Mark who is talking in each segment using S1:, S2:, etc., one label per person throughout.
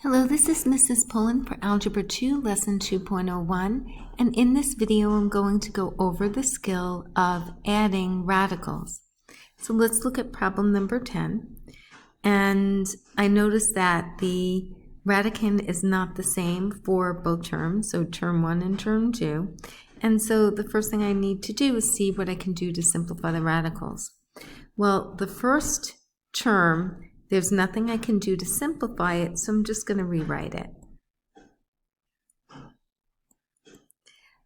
S1: Hello, this is Mrs. Pullen for Algebra 2, Lesson 2.01, and in this video I'm going to go over the skill of adding radicals. So let's look at problem number 10, and I noticed that the radicand is not the same for both terms, so term 1 and term 2, and so the first thing I need to do is see what I can do to simplify the radicals. Well, the first term, there's nothing I can do to simplify it, so I'm just going to rewrite it.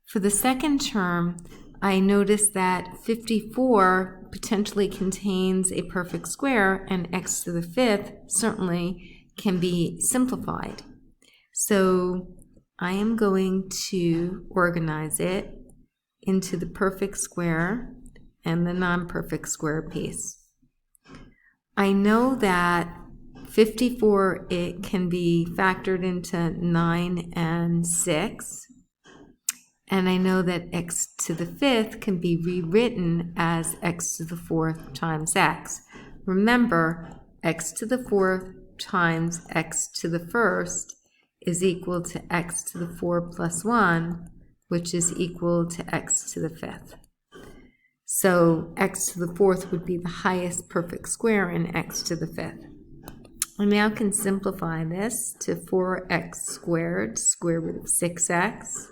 S1: For the second term, I noticed that 54 potentially contains a perfect square, and x to the fifth certainly can be simplified. So I am going to organize it into the perfect square and the non-perfect square piece. I know that 54, it can be factored into 9 and 6. And I know that x to the fifth can be rewritten as x to the fourth times x. Remember, x to the fourth times x to the first is equal to x to the 4 plus 1, which is equal to x to the fifth. So x to the fourth would be the highest perfect square in x to the fifth. I now can simplify this to 4x squared, square root of 6x,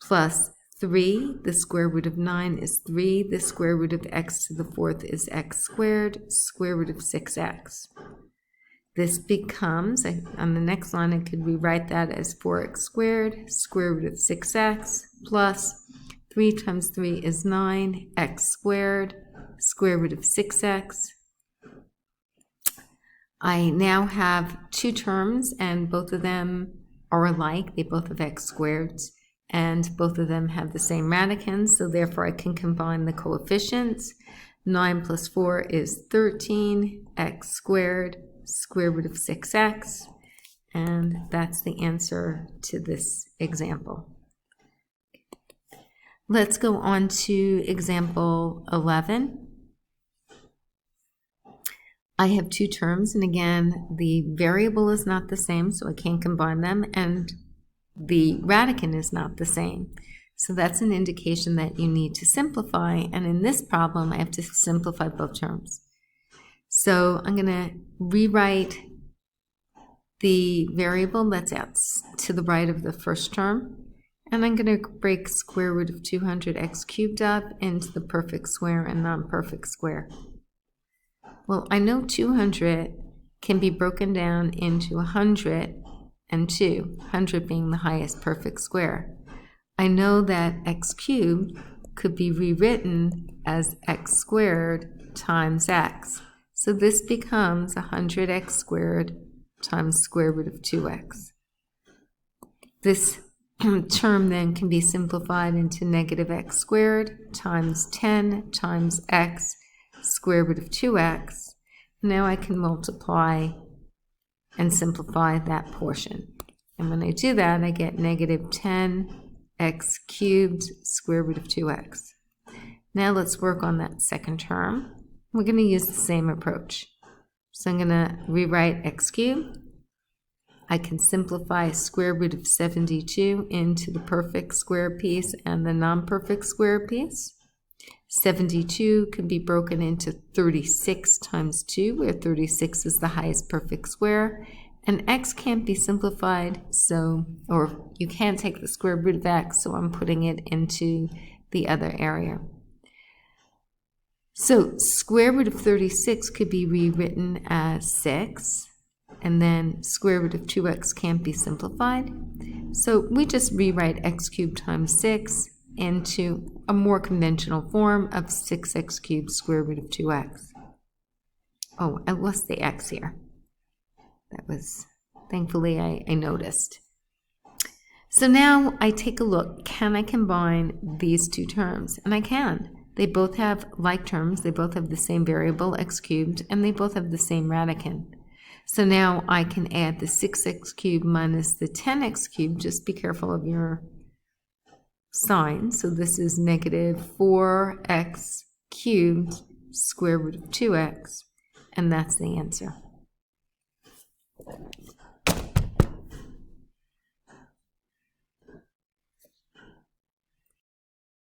S1: plus 3, the square root of 9 is 3, the square root of x to the fourth is x squared, square root of 6x. This becomes, on the next line I could rewrite that as 4x squared, square root of 6x, plus 3 times 3 is 9, x squared, square root of 6x. I now have two terms, and both of them are alike. They both have x squared, and both of them have the same radicand, so therefore I can combine the coefficients. 9 plus 4 is 13, x squared, square root of 6x, and that's the answer to this example. Let's go on to example 11. I have two terms, and again, the variable is not the same, so I can't combine them, and the radicand is not the same. So that's an indication that you need to simplify, and in this problem, I have to simplify both terms. So I'm going to rewrite the variable that's out to the right of the first term, and I'm going to break square root of 200x cubed up into the perfect square and non-perfect square. Well, I know 200 can be broken down into 100 and 2, 100 being the highest perfect square. I know that x cubed could be rewritten as x squared times x. So this becomes 100x squared times square root of 2x. This term then can be simplified into negative x squared times 10 times x square root of 2x. Now I can multiply and simplify that portion. And when I do that, I get negative 10x cubed square root of 2x. Now let's work on that second term. We're going to use the same approach. So I'm going to rewrite x cubed. I can simplify square root of 72 into the perfect square piece and the non-perfect square piece. 72 can be broken into 36 times 2, where 36 is the highest perfect square. And x can't be simplified, or you can't take the square root of x, so I'm putting it into the other area. So square root of 36 could be rewritten as 6. And then square root of 2x can't be simplified. So we just rewrite x cubed times 6 into a more conventional form of 6x cubed square root of 2x. Oh, I lost the x here. That was, thankfully, I noticed. So now I take a look. Can I combine these two terms? And I can. They both have like terms. They both have the same variable, x cubed, and they both have the same radicand. So now I can add the 6x cubed minus the 10x cubed. Just be careful of your sign. So this is negative 4x cubed square root of 2x, and that's the answer.